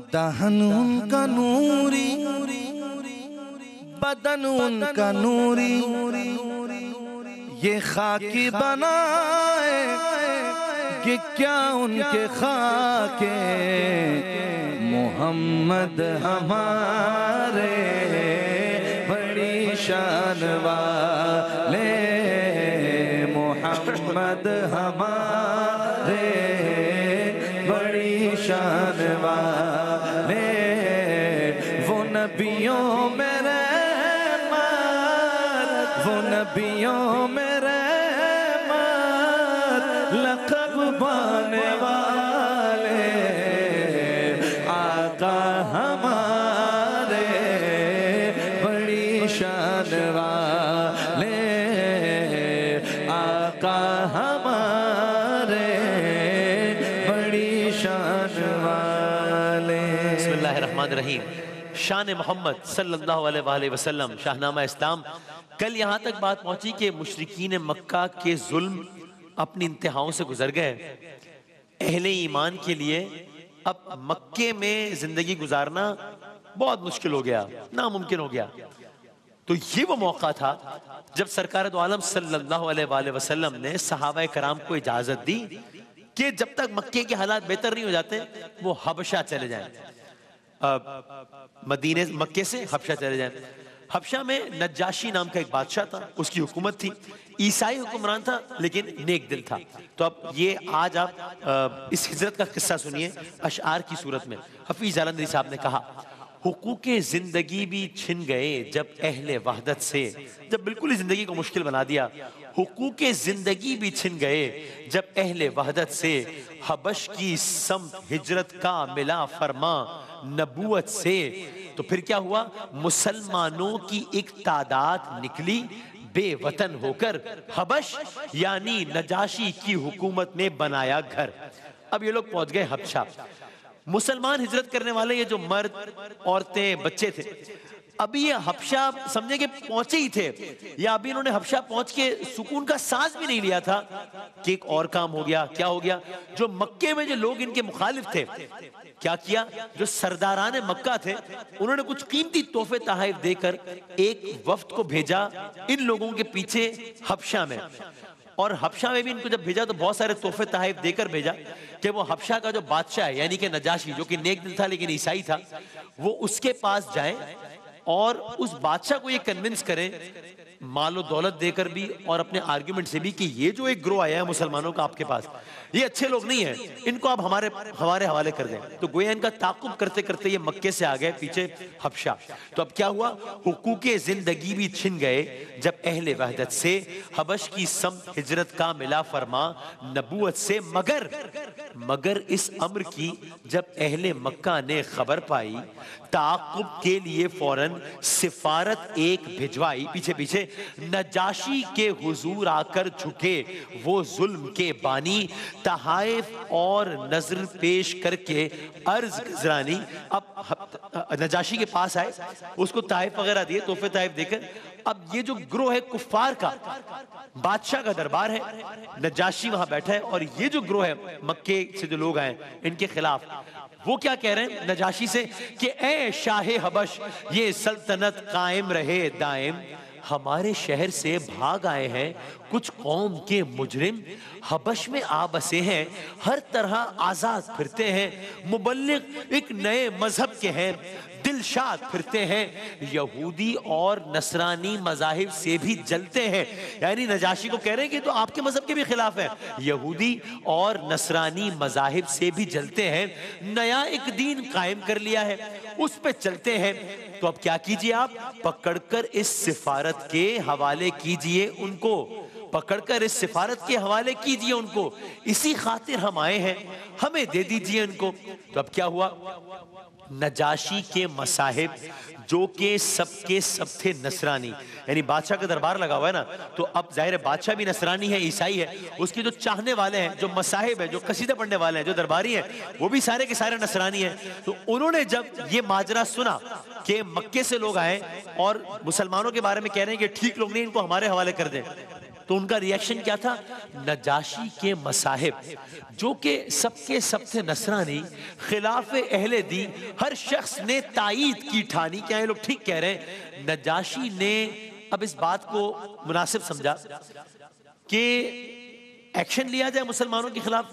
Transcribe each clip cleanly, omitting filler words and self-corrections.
दहन उनका नूरी, बदन उनका नूरी, ये खाकी बनाए कि क्या उनके खाके मोहम्मद हमारे बड़ी शान वाले, मोहम्मद हमारे बड़ी शान वाले, वो नबियों में रहमत, वो नबियों में रहमत, लक़ब पाने वाले आका हमारे बड़ी शान वाले, आका हमारे बड़ी शान वाले। बिस्मिल्लाहिर्रहमानिर्रहीम। शान मोहम्मद सल्लल्लाहु अलैहि वसल्लम, शाहनामा इस्लाम। कल यहाँ तक बात पहुंची कि मुशरिकीन मक्का के जुल्म अपनी इंतहाओं से गुजर गए। अहले ईमान के लिए अब मक्के में जिंदगी गुजारना बहुत मुश्किल हो गया, नामुमकिन हो गया। तो ये वो मौका था जब सरकार दो आलम सल्लल्लाहु अलैहि वसल्लम ने सहाबा कराम को इजाजत दी कि जब तक मक्के के हालात बेहतर नहीं हो जाते वो हबशा चले जाएं, मदीने मक्के से हबशा चले जाएं। हबशा में नज्जाशी नाम का एक बादशाह था, उसकी हुकूमत थी, ईसाई हुक्मरान था लेकिन नेक दिल था। तो अब ये आज आप इस हिजरत का किस्सा सुनिए अशआर की सूरत में। हफीज जालंधरी साहब ने कहा, हुकूके जिंदगी भी छिन गए जब अहले वहदत से, जब बिल्कुल ही जिंदगी को मुश्किल बना दिया। हुकूके जिंदगी भी छिन गए जब अहले वहदत से, हबश की समत हिजरत का मिला फरमा नबूवत से। तो फिर क्या हुआ, मुसलमानों की एक तादाद निकली बेवतन होकर, हबश यानी नजाशी की हुकूमत में बनाया घर। अब ये लोग पहुंच गए हबशा। मुसलमान हिजरत करने वाले ये जो मर्द औरतें बच्चे थे, अभी ये हबशा समझे कि पहुंचे ही थे, या अभी इन्होंने हबशा पहुंच के सुकून का सांस भी नहीं लिया था कि एक और काम हो गया। क्या हो गया, जो मक्के में जो लोग इनके मुखालिफ थे, क्या किया, जो सरदारान मक्का थे उन्होंने कुछ कीमती तोहफे तहाइफ देकर एक वफ्द को भेजा इन लोगों के पीछे हबशा में। और हबशा में भी इनको जब भेजा तो बहुत सारे तोहफे तहाइफ देकर भेजा कि वो हबशा का जो बादशाह है यानी कि नजाशी, जो कि नेक दिल था लेकिन ईसाई था, वो उसके पास जाएं और उस बादशाह को ये कन्विंस करें मालो दौलत देकर भी और अपने आर्ग्यूमेंट से भी कि ये जो एक ग्रोह आया है मुसलमानों का आपके पास, ये अच्छे लोग नहीं है, इनको आप हमारे हवाले कर दें। तो गोया इनका ताकुब करते करते ये मक्के से आ गए पीछे हबशा। तो अब क्या हुआ, हुकूके जिंदगी भी छिन गए जब अहले वहदत से, हबश की समत हिजरत का मिला फरमा नबूवत से। मगर इस अम्र की जब अहले मक्का ने खबर पाई, ताकुब के लिए फौरन सिफारत एक भिजवाई, पीछे पीछे नजाशी के हुजूर आकर झुके वो जुल्म के बानी, तहाइफ और नजर पेश करके अर्ज गुजरानी। अब नजाशी के पास आए, उसको तहाइफ वगैरह दिए, तोहफे तहाइफ देकर। अब ये जो ग्रोह है कुफार का, बादशाह का दरबार है, नजाशी वहां बैठा है और ये जो ग्रोह है मक्के से जो लोग आए इनके खिलाफ, वो क्या कह रहे हैं नजाशी से कि ए शाहे हबश, ये सल्तनत कायम रहे दायम, हमारे शहर से भाग आए हैं कुछ कौम के मुजरिम, हबश में आ बसे हैं, हर तरह आजाद फिरते हैं, मुबल्लिग एक नए मजहब के हैं, दिलशाद फिरते हैं, यहूदी और नसरानी मजाहिब से भी जलते हैं। यानी नजाशी को कह रहे हैं कि तो आपके मजहब के भी खिलाफ है, यहूदी और नसरानी मजाहिब से भी जलते हैं, नया एक दीन कायम कर लिया है, उस पे चलते हैं। तो अब क्या कीजिए, आप पकड़कर इस सिफारत के हवाले कीजिए उनको, पकड़कर इस सिफारत के हवाले कीजिए उनको, इसी खातिर हम आए हैं, हमें दे दीजिए उनको। तो अब क्या हुआ, नजाशी के मसाहिब जो के सबके सब थे नसरानी, यानी बादशाह का दरबार लगा हुआ है ना, तो अब जाहिर है बादशाह भी नसरानी है, ईसाई है, उसके जो चाहने वाले हैं, जो मसाहिब है, जो कसीदे पढ़ने वाले हैं, जो दरबारी हैं, वो भी सारे के सारे नसरानी हैं। तो उन्होंने जब ये माजरा सुना कि मक्के से लोग आए और मुसलमानों के बारे में कह रहे हैं कि ठीक लोग नहीं, इनको हमारे हवाले कर दें, तो उनका रिएक्शन क्या था? नजाशी के मसाहिब जो कि सबके सब थे नसरानी, खिलाफ अहले दी, हर शख्स ने तायीद की ठानी, क्या ये लोग ठीक कह रहे हैं। नजाशी ने अब इस बात को मुनासिब समझा कि एक्शन लिया जाए मुसलमानों के खिलाफ,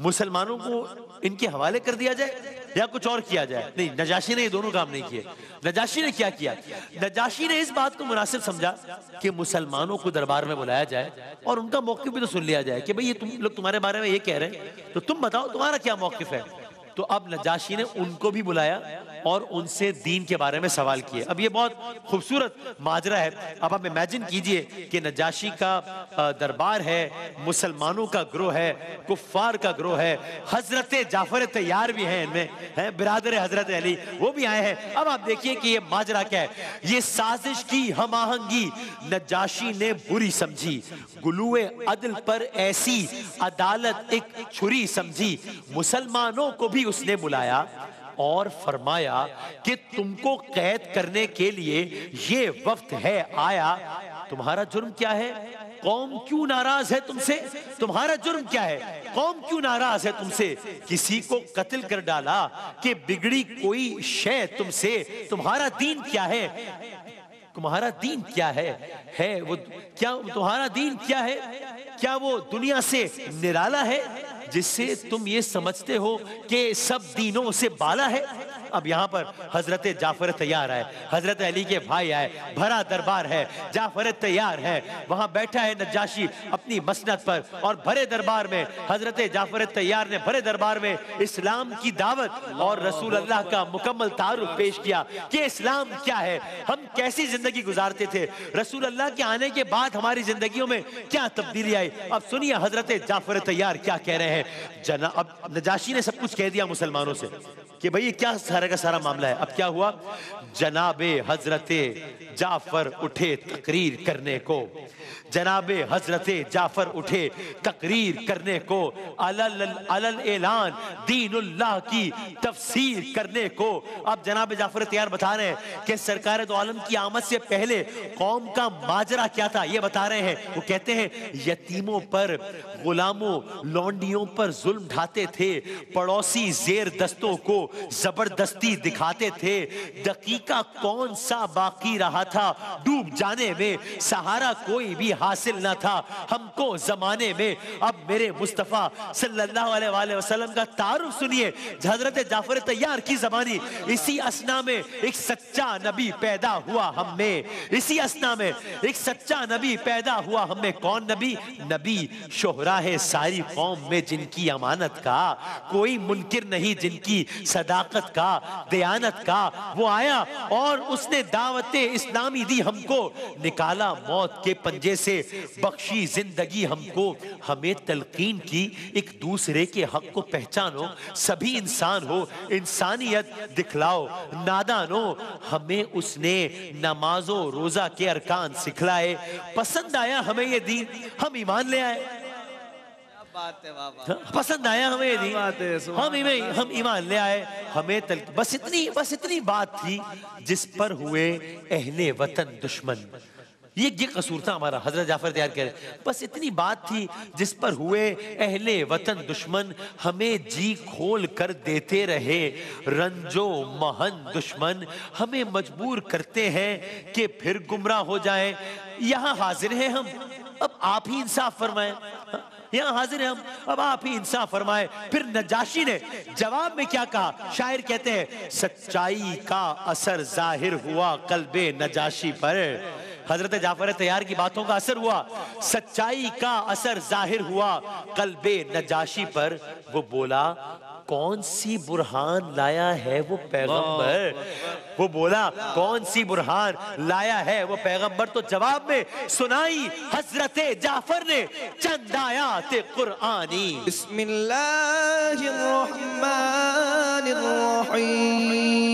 मुसलमानों को इनके हवाले कर दिया जाए या कुछ और किया जाए। नहीं, नजाशी ने ये दोनों काम नहीं किए। नजाशी ने क्या किया? नजाशी ने इस बात को मुनासिब समझा कि मुसलमानों को दरबार में बुलाया जाए और उनका मौक़िफ़ भी तो सुन लिया जाए कि भाई ये तुम लोग तुम्हारे बारे में ये कह रहे हैं, तो तुम बताओ तुम्हारा क्या मौक़िफ़ है। तो अब नजाशी ने उनको भी बुलाया और उनसे दीन के बारे में सवाल किए। अब ये बहुत खूबसूरत माजरा है। अब आप इमेजिन कीजिए कि नजाशी का दरबार है, मुसलमानों का ग्रोह है, कुफ्फार का ग्रोह है, हजरत जाफर तैयार भी हैं इनमें, है बिरादर हजरत अली, वो भी आए हैं। अब आप देखिए कि ये माजरा क्या है। ये साजिश की हम-आहंगी नजाशी ने बुरी समझी, गुलूए अदल पर ऐसी अदालत एक छुरी समझी। मुसलमानों को भी उसने बुलाया और फरमाया कि तुमको कैद करने के लिए ये वक्त है आया। तुम्हारा जुर्म क्या है? कौम क्यों नाराज है तुमसे? तुम्हारा जुर्म क्या है? कौम क्यों नाराज है तुमसे? किसी को कत्ल कर डाला कि बिगड़ी कोई शय तुमसे? तुम्हारा दीन क्या है? तुम्हारा दीन क्या है वो क्या? तुम्हारा दीन क्या है? क्या वो दुनिया से निराला है जिससे तुम ये समझते हो कि सब दीनों से बाला है? अब यहाँ पर हजरत जाफर तैयार आए, हजरत अली के भाई आए, भरा दरबार है, जाफर तैयार है, वहां बैठा है नजाशी अपनी मसनद पर, और भरे दरबार में हजरत जाफर तैयार ने भरे दरबार में इस्लाम की दावत और रसूल अल्लाह का मुकम्मल तारुफ पेश किया कि इस्लाम क्या है, हम कैसी जिंदगी गुजारते थे, रसूल अल्लाह के आने के बाद हमारी जिंदगियों में क्या तब्दीली आई। अब सुनिए हजरत जाफर तैयार क्या कह रहे हैं। अब नजाशी ने सब कुछ कह दिया मुसलमानों से कि भाई ये क्या सारा का सारा मामला है। अब क्या हुआ? जनाबे हजरते जाफर उठे तकरीर करने को, जनाबे हजरते जाफर उठे तकरीर करने को, अलल ऐलान दीनुल्लाह की तफसीर करने को। अब जनाबे जाफर तैयार बता रहे हैं कि सरकार दो आलम की आमद से पहले कौम का माजरा क्या था, ये बता रहे हैं। वो कहते हैं यतीमों पर, गुलामों, लौंडियों पर जुल्म ढाते थे, पड़ोसी जेर दस्तों को जबरदस्ती दिखाते थे। दकीका कौन सा बाकी रहा था डूब जाने में, सहारा कोई भी हासिल ना था हमको जमाने में। अब मेरे मुस्तफा सल्लल्लाहु अलैहि वसल्लम का तारुफ सुनिए हजरत जाफर तैयार की ज़बानी। इसी असना में एक सच्चा नबी पैदा हुआ हम में, इसी असना में एक सच्चा नबी पैदा हुआ हम में। कौन नबी? नबी शोहरा है सारी कौम में जिनकी अमानत का कोई मुनकिर नहीं, जिनकी सदाकत का, दयानत का। वो आया और उसने दावत इस्लामी दी हमको, निकाला मौत के पंजे से, बख्शी जिंदगी हमको, हमें तलकीन की एक दूसरे के हक को पहचानो, सभी इंसान हो, इंसानियत दिखलाओ, नादानो। हमें उसने नमाजो रोजा के अरकान सिखलाए, पसंद आया हमें ये दीन, हम ईमान ले आए। पसंद आया हमें ये दीन, हम ईमान ले आए, हमें बस इतनी बात थी जिस पर हुए अहले वतन दुश्मन। ये कसूर था हमारा। हजरत जाफर तैयार कह रहे बस इतनी बात थी जिस पर हुए अहले वतन दुश्मन, हमें जी खोल कर देते रहे रंजो महन दुश्मन, हमें मजबूर करते हैं कि फिर गुमराह हो जाएं। यहाँ हाजिर हैं हम, अब आप ही इंसाफ फरमाएं। यहाँ हाजिर हैं हम, अब आप ही इंसाफ फरमाए। फिर नजाशी ने जवाब में क्या कहा? शायर कहते हैं सच्चाई का असर जाहिर हुआ कल्बे नजाशी पर। हजरत जाफर तैयार की बातों का असर हुआ, सच्चाई का असर जाहिर हुआ कल्बे नजाशी पर। वो बोला कौन सी बुरहान लाया है वो पैगंबर, वो बोला कौन सी बुरहान लाया है वो पैगंबर। तो जवाब में सुनाई हजरत जाफर ने चंद आयात कुरानी। बिस्मिल्लाहिर्रहमानिर्रहीम,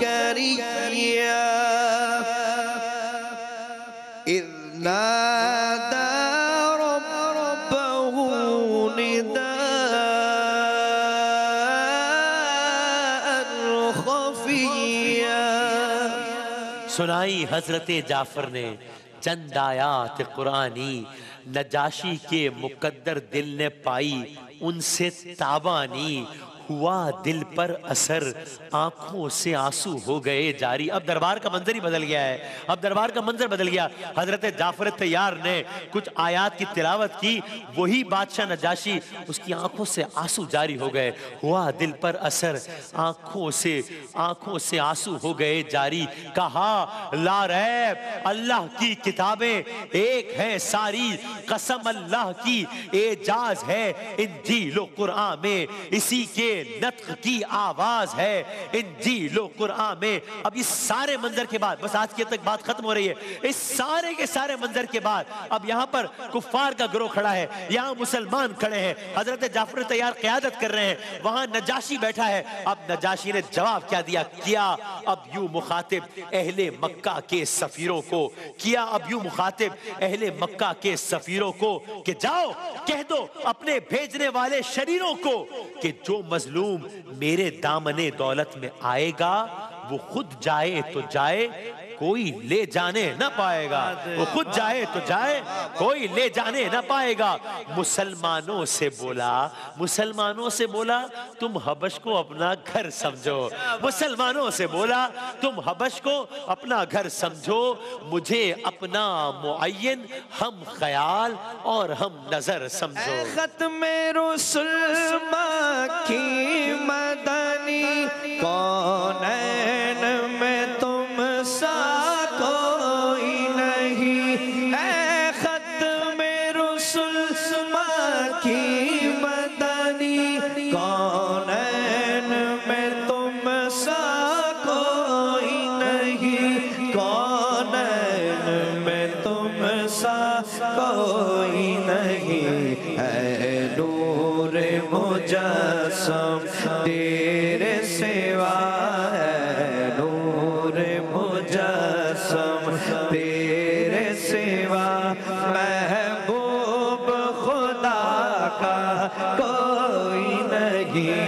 ज़करिया इज़ नादा रब्बहू निदाअन ख़फ़िया। सुनाई हजरत जाफर ने चंद आयात कुरानी, नजाशी के मुकद्दर दिल ने पाई उनसे ताबानी, हुआ दिल पर असर आंखों से आंसू हो गए जारी। अब दरबार का मंजर ही बदल गया है, अब दरबार का मंजर बदल गया। हजरत जाफर तैयार ने कुछ आयात की तिलावत की, वही बादशाह नजाशी उसकी आंखों से आंसू जारी हो गए। हुआ दिल पर असर आंखों से आंसू हो गए जारी। कहा ला रैब अल्लाह की किताबें एक है सारी, कसम अल्लाह की एजाज है इंजील व कुरान में, इसी के नत्क की आवाज है इंजील व कुरान में। अब इस सारे मंजर के बाद, बस आज के तक बात खत्म हो रही है, इस सारे के सारे मंजर के बाद अब यहाँ पर कुफ्फार का गिरोह खड़ा है, यहाँ मुसलमान खड़े हैं, हजरत जाफर तैयार क़यादत कर रहे हैं, वहां नजाशी बैठा है। अब नजाशी ने जवाब क्या दिया? किया अब यूं मुखातिब अहले मक्का के सफीरों को, किया अब यूं मुखातिब अहले मक्का के सफीरों को कि जाओ कह दो अपने भेजने वाले शरीरों को कि जो मजलूम मेरे दामने दौलत में आएगा वो खुद जाए तो जाए, कोई ले जाने ना पाएगा। वो खुद जाए तो जाए, कोई ले जाने ना पाएगा। मुसलमानों से बोला तुम हबश को अपना घर समझो, मुसलमानों से बोला तुम हबश को अपना घर समझो, मुझे अपना मुअय्यन हम ख्याल और हम नजर समझो। ख़त्मे रुसूल की मदनी कौनैन में तुम सा कोई नहीं, ऐ ख़त्मे रुसूल की मदनी कौनैन में तुम सा कोई नहीं, कौनैन में तुम सा कोई नहीं, है नूर मुजस्सम तेरे सिवा, है नूर मुजस्सम तेरे सिवा, महबूब खुदा का कोई नहीं,